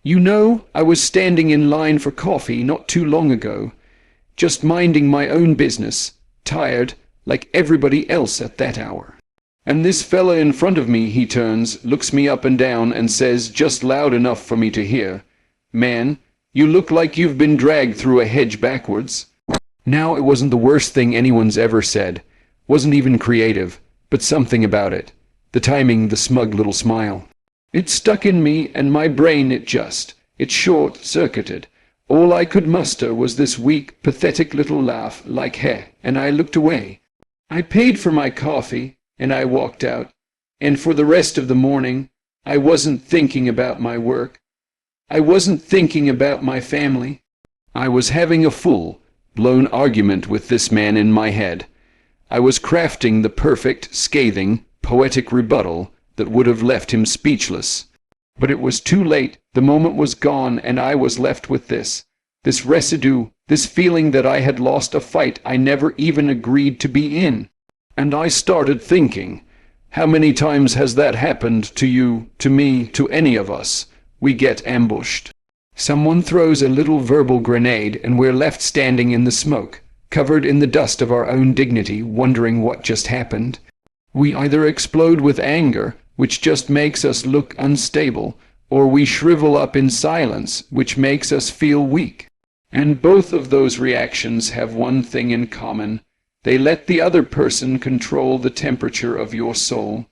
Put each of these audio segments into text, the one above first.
You know, I was standing in line for coffee not too long ago, just minding my own business, tired, like everybody else at that hour. And this fella in front of me, he turns, looks me up and down, and says, just loud enough for me to hear, "Man, you look like you've been dragged through a hedge backwards." Now, it wasn't the worst thing anyone's ever said, wasn't even creative, but something about it. The timing, the smug little smile. It stuck in me, and my brain, it short-circuited. All I could muster was this weak, pathetic little laugh, like heh, and I looked away. I paid for my coffee, and I walked out, and for the rest of the morning, I wasn't thinking about my work. I wasn't thinking about my family. I was having a full-blown argument with this man in my head. I was crafting the perfect, scathing, poetic rebuttal that would have left him speechless. But it was too late. The moment was gone, and I was left with this residue, this feeling that I had lost a fight I never even agreed to be in. And I started thinking, how many times has that happened to you, to me, to any of us? We get ambushed. Someone throws a little verbal grenade, and we're left standing in the smoke, covered in the dust of our own dignity, wondering what just happened. We either explode with anger, which just makes us look unstable, or we shrivel up in silence, which makes us feel weak. And both of those reactions have one thing in common. They let the other person control the temperature of your soul.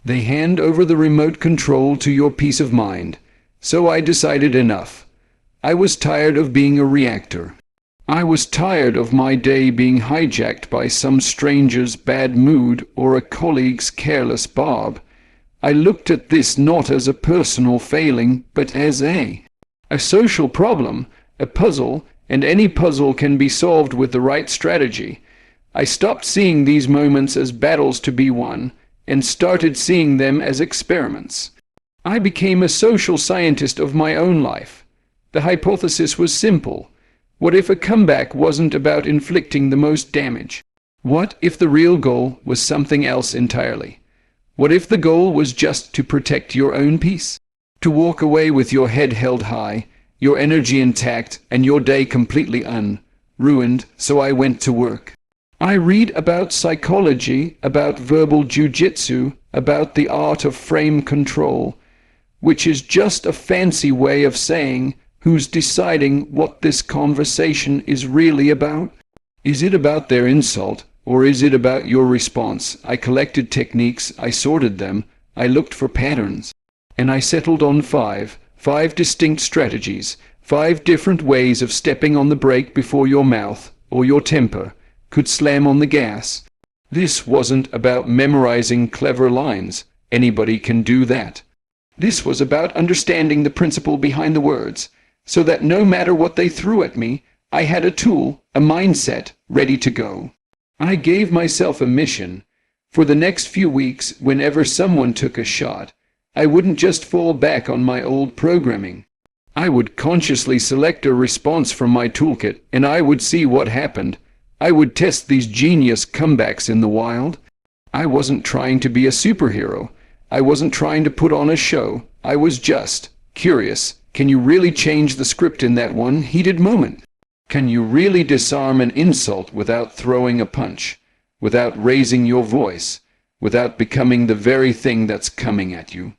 They hand over the remote control to your peace of mind. So I decided enough. I was tired of being a reactor. I was tired of my day being hijacked by some stranger's bad mood or a colleague's careless barb. I looked at this not as a personal failing, but as a social problem, a puzzle, and any puzzle can be solved with the right strategy. I stopped seeing these moments as battles to be won, and started seeing them as experiments. I became a social scientist of my own life. The hypothesis was simple. What if a comeback wasn't about inflicting the most damage? What if the real goal was something else entirely? What if the goal was just to protect your own peace? To walk away with your head held high, your energy intact, and your day completely ruined, so I went to work. I read about psychology, about verbal jiu-jitsu, about the art of frame control, which is just a fancy way of saying who's deciding what this conversation is really about. Is it about their insult, or is it about your response? I collected techniques, I sorted them, I looked for patterns, and I settled on five distinct strategies, 5 different ways of stepping on the brake before your mouth, or your temper, could slam on the gas. This wasn't about memorizing clever lines. Anybody can do that. This was about understanding the principle behind the words, so that no matter what they threw at me, I had a tool, a mindset, ready to go. I gave myself a mission. For the next few weeks, whenever someone took a shot, I wouldn't just fall back on my old programming. I would consciously select a response from my toolkit, and I would see what happened. I would test these genius comebacks in the wild. I wasn't trying to be a superhero. I wasn't trying to put on a show. I was just curious. Can you really change the script in that one heated moment? Can you really disarm an insult without throwing a punch, without raising your voice, without becoming the very thing that's coming at you?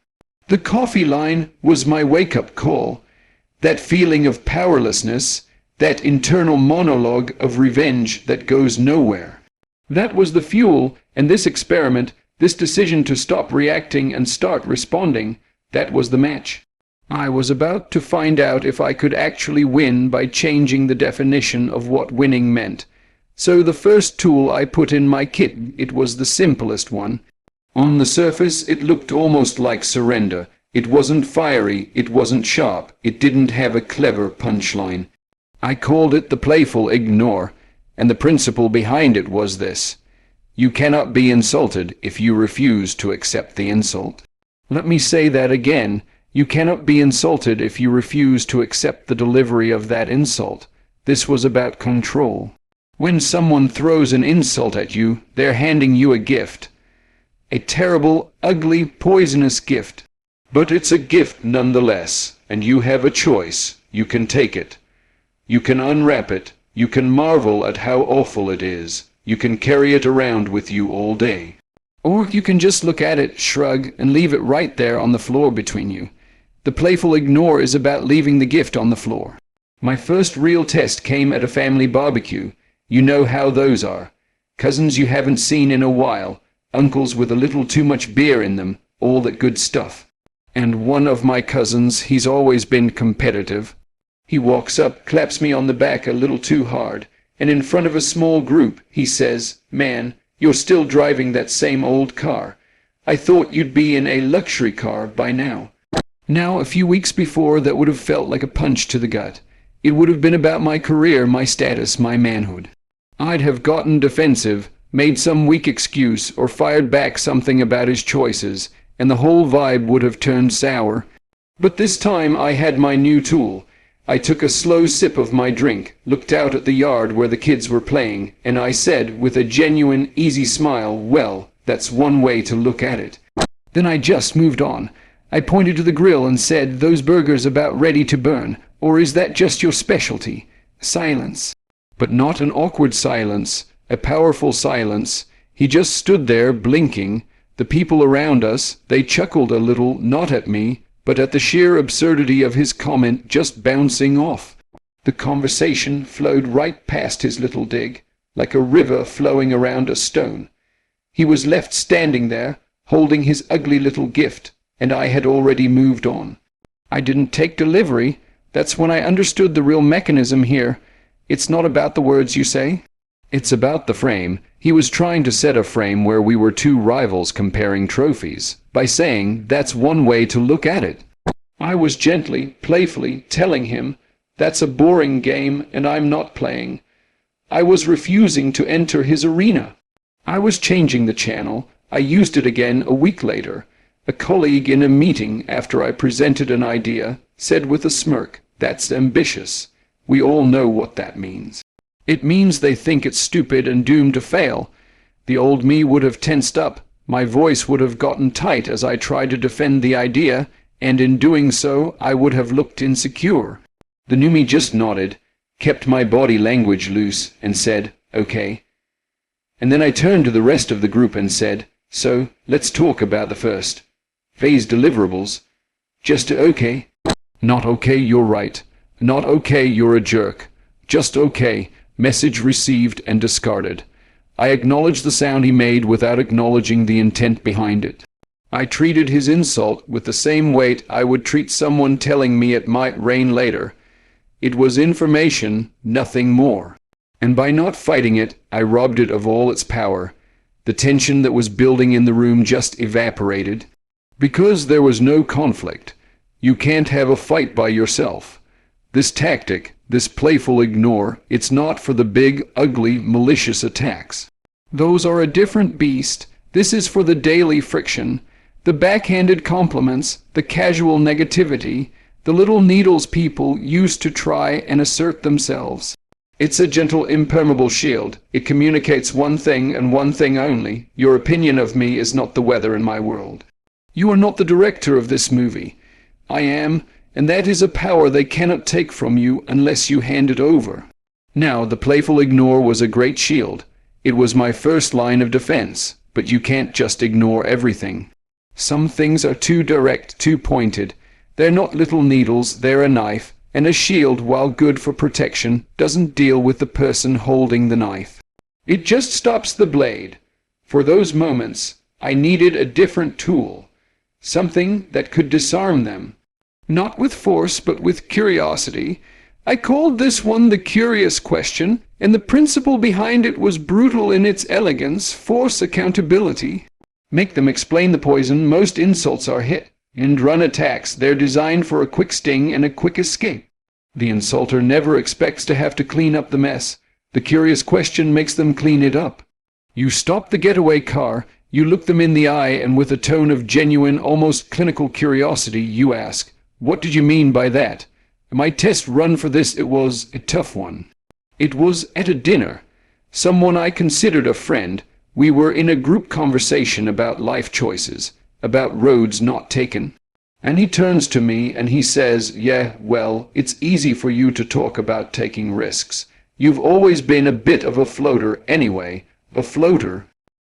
The coffee line was my wake-up call. That feeling of powerlessness, that internal monologue of revenge that goes nowhere. That was the fuel, and this experiment, this decision to stop reacting and start responding, that was the match. I was about to find out if I could actually win by changing the definition of what winning meant. So the first tool I put in my kit, it was the simplest one. On the surface, it looked almost like surrender. It wasn't fiery, it wasn't sharp, it didn't have a clever punchline. I called it the playful ignore, and the principle behind it was this: you cannot be insulted if you refuse to accept the insult. Let me say that again. You cannot be insulted if you refuse to accept the delivery of that insult. This was about control. When someone throws an insult at you, they're handing you a gift. A terrible, ugly, poisonous gift. But it's a gift nonetheless, and you have a choice. You can take it. You can unwrap it. You can marvel at how awful it is. You can carry it around with you all day. Or you can just look at it, shrug, and leave it right there on the floor between you. The playful ignore is about leaving the gift on the floor. My first real test came at a family barbecue. You know how those are. Cousins you haven't seen in a while, uncles with a little too much beer in them, all that good stuff. And one of my cousins, he's always been competitive. He walks up, claps me on the back a little too hard, and in front of a small group, he says, "Man, you're still driving that same old car. I thought you'd be in a luxury car by now." Now, a few weeks before, that would have felt like a punch to the gut. It would have been about my career, my status, my manhood. I'd have gotten defensive, made some weak excuse, or fired back something about his choices, and the whole vibe would have turned sour. But this time I had my new tool. I took a slow sip of my drink, looked out at the yard where the kids were playing, and I said, with a genuine, easy smile, "Well, that's one way to look at it." Then I just moved on. I pointed to the grill and said, "Those burgers about ready to burn, or is that just your specialty?" Silence. But not an awkward silence, a powerful silence. He just stood there, blinking. The people around us, they chuckled a little, not at me, but at the sheer absurdity of his comment just bouncing off. The conversation flowed right past his little dig, like a river flowing around a stone. He was left standing there, holding his ugly little gift, and I had already moved on. I didn't take delivery. That's when I understood the real mechanism here. It's not about the words you say. It's about the frame. He was trying to set a frame where we were two rivals comparing trophies, by saying, "That's one way to look at it." I was gently, playfully telling him, "That's a boring game and I'm not playing." I was refusing to enter his arena. I was changing the channel. I used it again a week later. A colleague in a meeting, after I presented an idea, said with a smirk, "That's ambitious." We all know what that means. It means they think it's stupid and doomed to fail. The old me would have tensed up. My voice would have gotten tight as I tried to defend the idea, and in doing so I would have looked insecure. The new me just nodded, kept my body language loose, and said, "Okay." And then I turned to the rest of the group and said, "So, let's talk about the first phase deliverables. Just okay. Not okay, you're right. Not okay, you're a jerk. Just okay. Message received and discarded." I acknowledged the sound he made without acknowledging the intent behind it. I treated his insult with the same weight I would treat someone telling me it might rain later. It was information, nothing more. And by not fighting it, I robbed it of all its power. The tension that was building in the room just evaporated. Because there was no conflict. You can't have a fight by yourself. This tactic, this playful ignore, it's not for the big, ugly, malicious attacks. Those are a different beast. This is for the daily friction, the backhanded compliments, the casual negativity, the little needles people use to try and assert themselves. It's a gentle, impermeable shield. It communicates one thing and one thing only. Your opinion of me is not the weather in my world. You are not the director of this movie. I am, and that is a power they cannot take from you unless you hand it over. Now, the playful ignore was a great shield. It was my first line of defense, but you can't just ignore everything. Some things are too direct, too pointed. They're not little needles, they're a knife, and a shield, while good for protection, doesn't deal with the person holding the knife. It just stops the blade. For those moments, I needed a different tool, something that could disarm them. Not with force, but with curiosity. I called this one the curious question, and the principle behind it was brutal in its elegance, force accountability. Make them explain the poison. Most insults are hit and run attacks. They're designed for a quick sting and a quick escape. The insulter never expects to have to clean up the mess. The curious question makes them clean it up. You stop the getaway car, you look them in the eye, and with a tone of genuine, almost clinical curiosity, you ask, "What did you mean by that?" My test run for this, it was a tough one. It was at a dinner. Someone I considered a friend. We were in a group conversation about life choices, about roads not taken. And he turns to me and he says, "Yeah, well, it's easy for you to talk about taking risks. You've always been a bit of a floater anyway." A floater?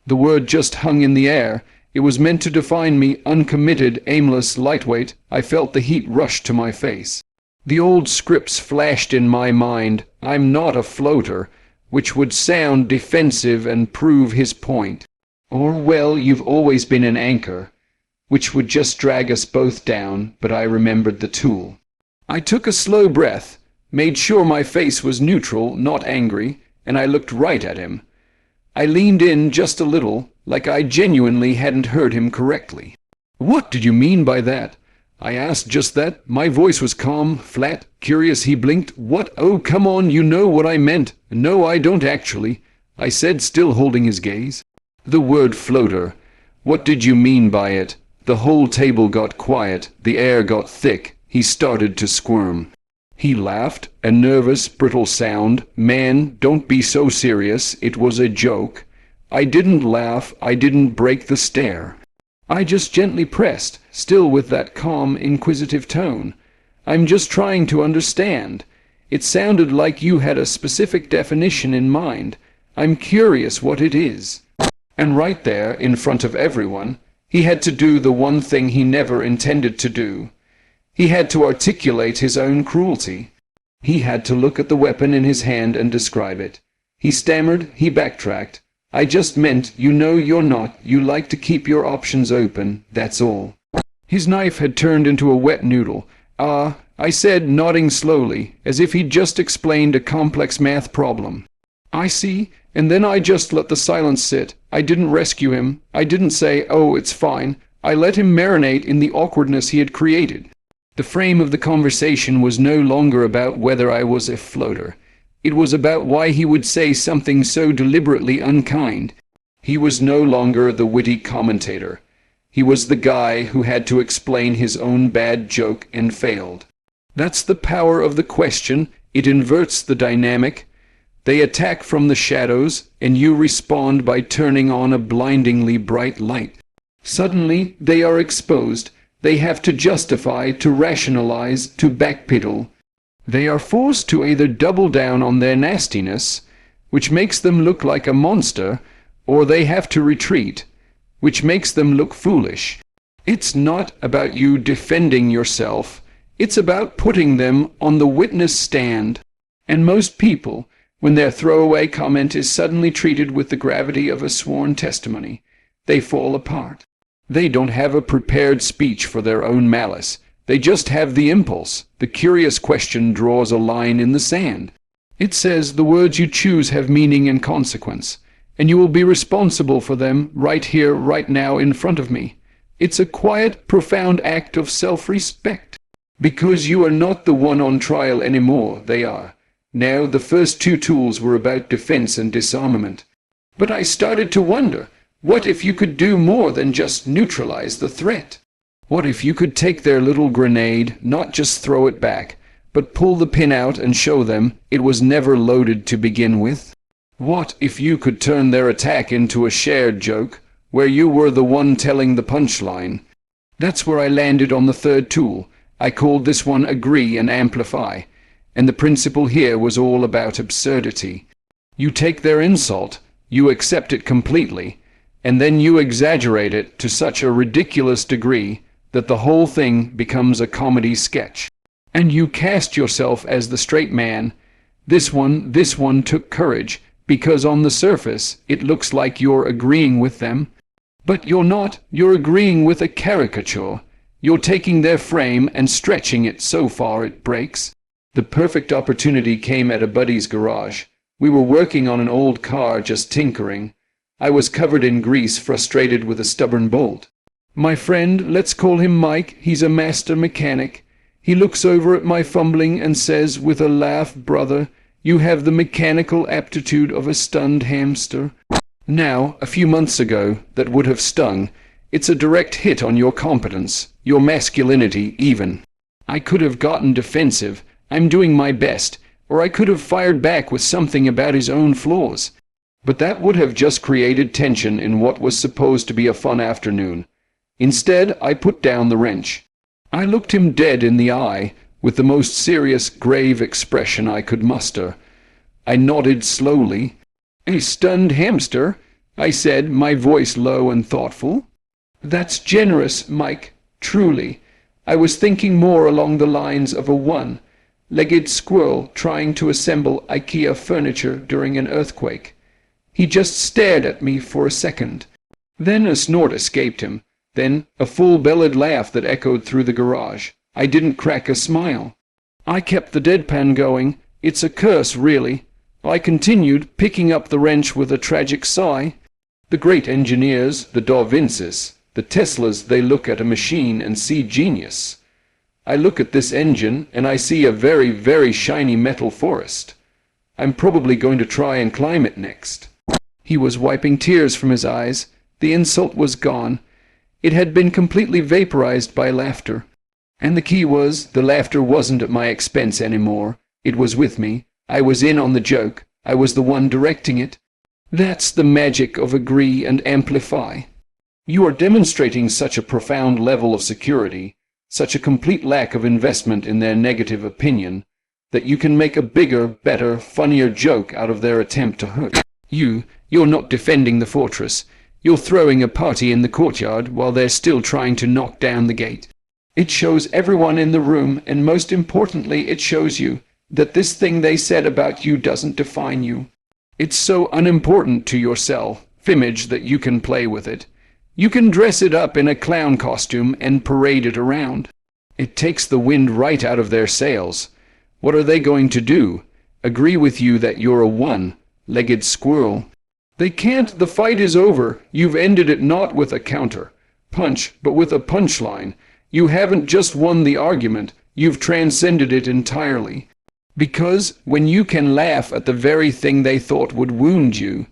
The word just hung in the air. It was meant to define me, uncommitted, aimless, lightweight. I felt the heat rush to my face. The old scripts flashed in my mind. "I'm not a floater," which would sound defensive and prove his point. Or, "Well, you've always been an anchor," which would just drag us both down, but I remembered the tool. I took a slow breath, made sure my face was neutral, not angry, and I looked right at him. I leaned in just a little, like I genuinely hadn't heard him correctly. "What did you mean by that?" I asked just that. My voice was calm, flat, curious. He blinked. "What? Oh, come on, you know what I meant." "No, I don't actually," I said, still holding his gaze. "The word floater. What did you mean by it?" The whole table got quiet. The air got thick. He started to squirm. He laughed, a nervous, brittle sound. "Man, don't be so serious. It was a joke." I didn't laugh. I didn't break the stare. I just gently pressed, still with that calm, inquisitive tone. "I'm just trying to understand. It sounded like you had a specific definition in mind. I'm curious what it is." And right there, in front of everyone, he had to do the one thing he never intended to do. He had to articulate his own cruelty. He had to look at the weapon in his hand and describe it. He stammered, he backtracked. "I just meant, you know you're not, you like to keep your options open, that's all." His knife had turned into a wet noodle. "Ah," I said, nodding slowly, as if he'd just explained a complex math problem. "I see." And then I just let the silence sit. I didn't rescue him. I didn't say, "Oh, it's fine." I let him marinate in the awkwardness he had created. The frame of the conversation was no longer about whether I was a floater. It was about why he would say something so deliberately unkind. He was no longer the witty commentator. He was the guy who had to explain his own bad joke and failed. That's the power of the question. It inverts the dynamic. They attack from the shadows, and you respond by turning on a blindingly bright light. Suddenly, they are exposed. They have to justify, to rationalize, to backpedal. They are forced to either double down on their nastiness, which makes them look like a monster, or they have to retreat, which makes them look foolish. It's not about you defending yourself. It's about putting them on the witness stand. And most people, when their throwaway comment is suddenly treated with the gravity of a sworn testimony, they fall apart. They don't have a prepared speech for their own malice. They just have the impulse. The curious question draws a line in the sand. It says the words you choose have meaning and consequence, and you will be responsible for them right here, right now, in front of me. It's a quiet, profound act of self-respect. Because you are not the one on trial anymore, they are. Now, the first two tools were about defense and disarmament. But I started to wonder, what if you could do more than just neutralize the threat? What if you could take their little grenade, not just throw it back, but pull the pin out and show them it was never loaded to begin with? What if you could turn their attack into a shared joke, where you were the one telling the punchline? That's where I landed on the third tool. I called this one Agree and Amplify, and the principle here was all about absurdity. You take their insult, you accept it completely, and then you exaggerate it to such a ridiculous degree that the whole thing becomes a comedy sketch. And you cast yourself as the straight man. This one took courage, because on the surface it looks like you're agreeing with them. But you're not. You're agreeing with a caricature. You're taking their frame and stretching it so far it breaks. The perfect opportunity came at a buddy's garage. We were working on an old car, just tinkering. I was covered in grease, frustrated with a stubborn bolt. My friend, let's call him Mike, he's a master mechanic. He looks over at my fumbling and says with a laugh, "Brother, you have the mechanical aptitude of a stunned hamster." Now, a few months ago, that would have stung. It's a direct hit on your competence, your masculinity even. I could have gotten defensive, "I'm doing my best," or I could have fired back with something about his own flaws. But that would have just created tension in what was supposed to be a fun afternoon. Instead, I put down the wrench. I looked him dead in the eye, with the most serious, grave expression I could muster. I nodded slowly. "A stunned hamster," I said, my voice low and thoughtful. "That's generous, Mike, truly. I was thinking more along the lines of a one-legged squirrel trying to assemble IKEA furniture during an earthquake." He just stared at me for a second. Then a snort escaped him, then a full-bellied laugh that echoed through the garage. I didn't crack a smile. I kept the deadpan going. "It's a curse, really," I continued, picking up the wrench with a tragic sigh. "The great engineers, the Da Vincis, the Teslas, they look at a machine and see genius. I look at this engine and I see a very, very shiny metal forest. I'm probably going to try and climb it next." He was wiping tears from his eyes. The insult was gone. It had been completely vaporized by laughter. And the key was, the laughter wasn't at my expense anymore. It was with me. I was in on the joke. I was the one directing it. That's the magic of agree and amplify. You are demonstrating such a profound level of security, such a complete lack of investment in their negative opinion, that you can make a bigger, better, funnier joke out of their attempt to hurt you. You're not defending the fortress. You're throwing a party in the courtyard while they're still trying to knock down the gate. It shows everyone in the room, and most importantly, it shows you, that this thing they said about you doesn't define you. It's so unimportant to your self-image that you can play with it. You can dress it up in a clown costume and parade it around. It takes the wind right out of their sails. What are they going to do? Agree with you that you're a one-legged squirrel? They can't. The fight is over. You've ended it not with a counter punch, but with a punchline. You haven't just won the argument, you've transcended it entirely. Because when you can laugh at the very thing they thought would wound you,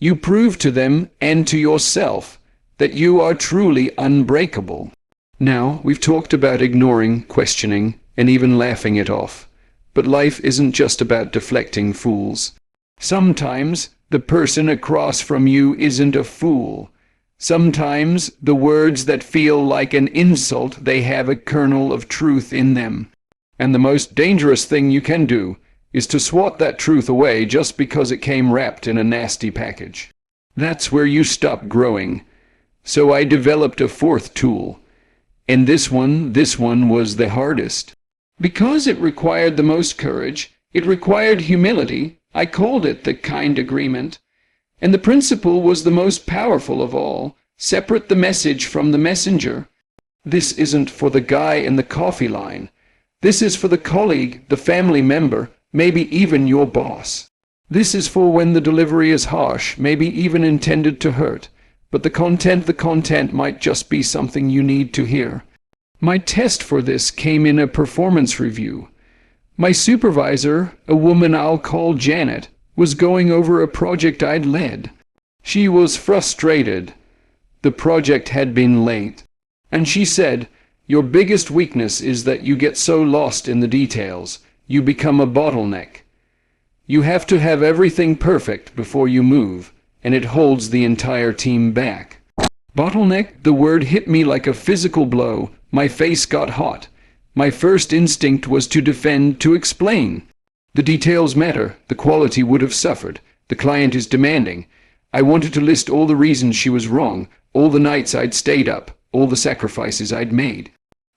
you prove to them and to yourself that you are truly unbreakable. Now, we've talked about ignoring, questioning, and even laughing it off. But life isn't just about deflecting fools. Sometimes the person across from you isn't a fool. Sometimes the words that feel like an insult, they have a kernel of truth in them. And the most dangerous thing you can do is to swat that truth away just because it came wrapped in a nasty package. That's where you stop growing. So I developed a fourth tool. And this one was the hardest. Because it required the most courage, it required humility. I called it the kind agreement. And the principle was the most powerful of all. Separate the message from the messenger. This isn't for the guy in the coffee line. This is for the colleague, the family member, maybe even your boss. This is for when the delivery is harsh, maybe even intended to hurt. But the content might just be something you need to hear. My test for this came in a performance review. My supervisor, a woman I'll call Janet, was going over a project I'd led. She was frustrated. The project had been late. And she said, "Your biggest weakness is that you get so lost in the details. You become a bottleneck. You have to have everything perfect before you move, and it holds the entire team back." Bottleneck, the word hit me like a physical blow. My face got hot. My first instinct was to defend, to explain. The details matter. The quality would have suffered. The client is demanding. I wanted to list all the reasons she was wrong, all the nights I'd stayed up, all the sacrifices I'd made.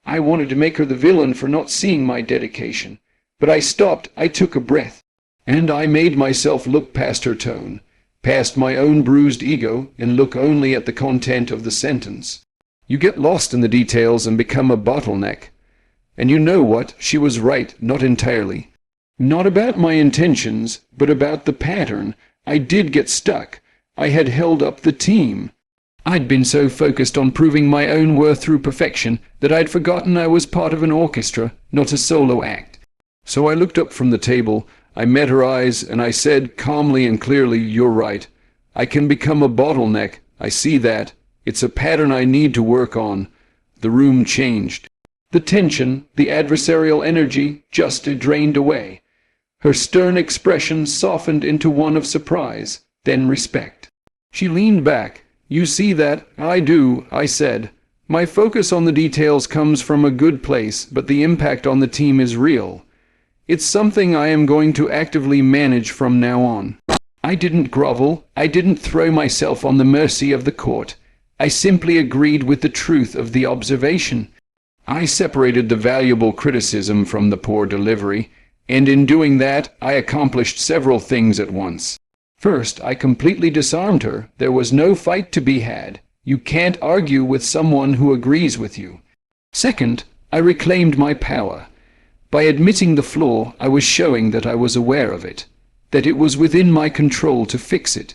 I wanted to make her the villain for not seeing my dedication. But I stopped. I took a breath. And I made myself look past her tone, past my own bruised ego, and look only at the content of the sentence. You get lost in the details and become a bottleneck. And you know what? She was right, not entirely. Not about my intentions, but about the pattern. I did get stuck. I had held up the team. I'd been so focused on proving my own worth through perfection that I'd forgotten I was part of an orchestra, not a solo act. So I looked up from the table. I met her eyes, and I said calmly and clearly, "You're right. I can become a bottleneck. I see that. It's a pattern I need to work on." The room changed. The tension, the adversarial energy, just drained away. Her stern expression softened into one of surprise, then respect. She leaned back. "You see that?" "I do," I said. My focus on the details comes from a good place, but the impact on the team is real. It's something I am going to actively manage from now on. I didn't grovel. I didn't throw myself on the mercy of the court. I simply agreed with the truth of the observation. I separated the valuable criticism from the poor delivery, and in doing that, I accomplished several things at once. First, I completely disarmed her. There was no fight to be had. You can't argue with someone who agrees with you. Second, I reclaimed my power. By admitting the flaw, I was showing that I was aware of it, that it was within my control to fix it.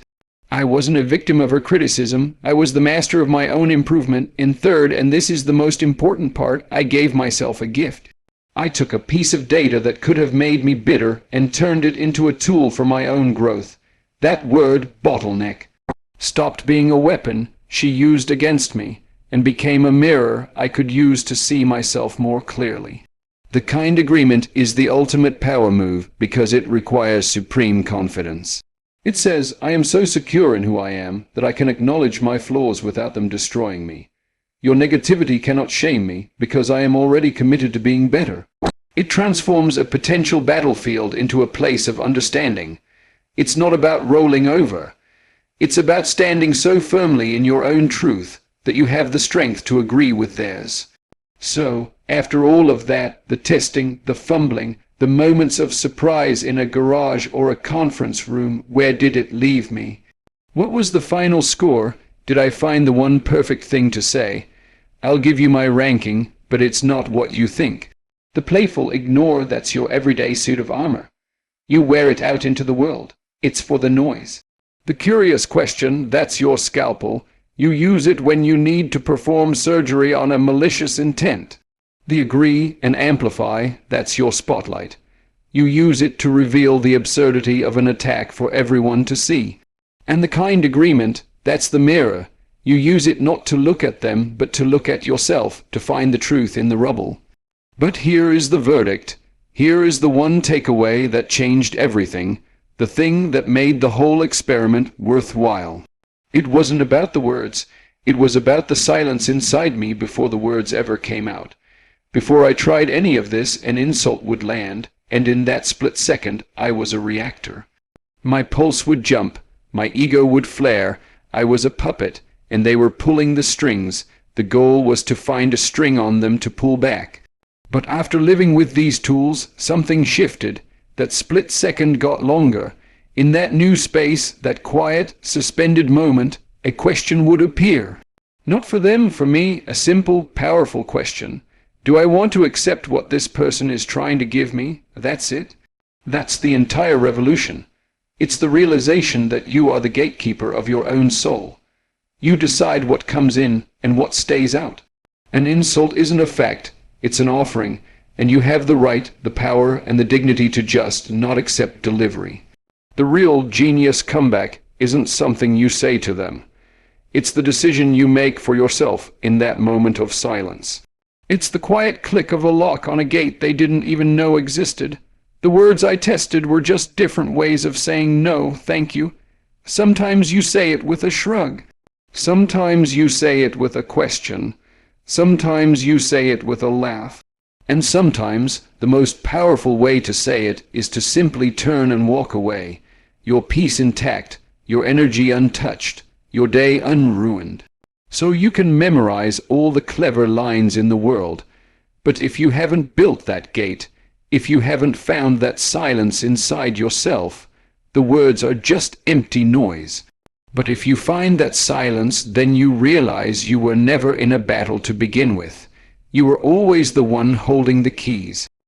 I wasn't a victim of her criticism. I was the master of my own improvement. And third, and this is the most important part, I gave myself a gift. I took a piece of data that could have made me bitter and turned it into a tool for my own growth. That word, bottleneck, stopped being a weapon she used against me and became a mirror I could use to see myself more clearly. The kind agreement is the ultimate power move because it requires supreme confidence. It says, I am so secure in who I am that I can acknowledge my flaws without them destroying me. Your negativity cannot shame me because I am already committed to being better. It transforms a potential battlefield into a place of understanding. It's not about rolling over. It's about standing so firmly in your own truth that you have the strength to agree with theirs. So, after all of that, the testing, the fumbling, the moments of surprise in a garage or a conference room, where did it leave me? What was the final score? Did I find the one perfect thing to say? I'll give you my ranking, but it's not what you think. The playful ignore that's your everyday suit of armor. You wear it out into the world. It's for the noise. The curious question, that's your scalpel. You use it when you need to perform surgery on a malicious intent. The agree and amplify, that's your spotlight. You use it to reveal the absurdity of an attack for everyone to see. And the kind agreement, that's the mirror. You use it not to look at them, but to look at yourself, to find the truth in the rubble. But here is the verdict. Here is the one takeaway that changed everything, the thing that made the whole experiment worthwhile. It wasn't about the words. It was about the silence inside me before the words ever came out. Before I tried any of this, an insult would land, and in that split second I was a reactor. My pulse would jump, my ego would flare. I was a puppet, and they were pulling the strings. The goal was to find a string on them to pull back. But after living with these tools, something shifted. That split second got longer. In that new space, that quiet, suspended moment, a question would appear. Not for them, for me, a simple, powerful question. Do I want to accept what this person is trying to give me? That's it. That's the entire revolution. It's the realization that you are the gatekeeper of your own soul. You decide what comes in and what stays out. An insult isn't a fact, it's an offering, and you have the right, the power, and the dignity to just not accept delivery. The real genius comeback isn't something you say to them. It's the decision you make for yourself in that moment of silence. It's the quiet click of a lock on a gate they didn't even know existed. The words I tested were just different ways of saying no, thank you. Sometimes you say it with a shrug. Sometimes you say it with a question. Sometimes you say it with a laugh. And sometimes the most powerful way to say it is to simply turn and walk away, your peace intact, your energy untouched, your day unruined. So you can memorize all the clever lines in the world, but if you haven't built that gate, if you haven't found that silence inside yourself, the words are just empty noise. But if you find that silence, then you realize you were never in a battle to begin with. You were always the one holding the keys.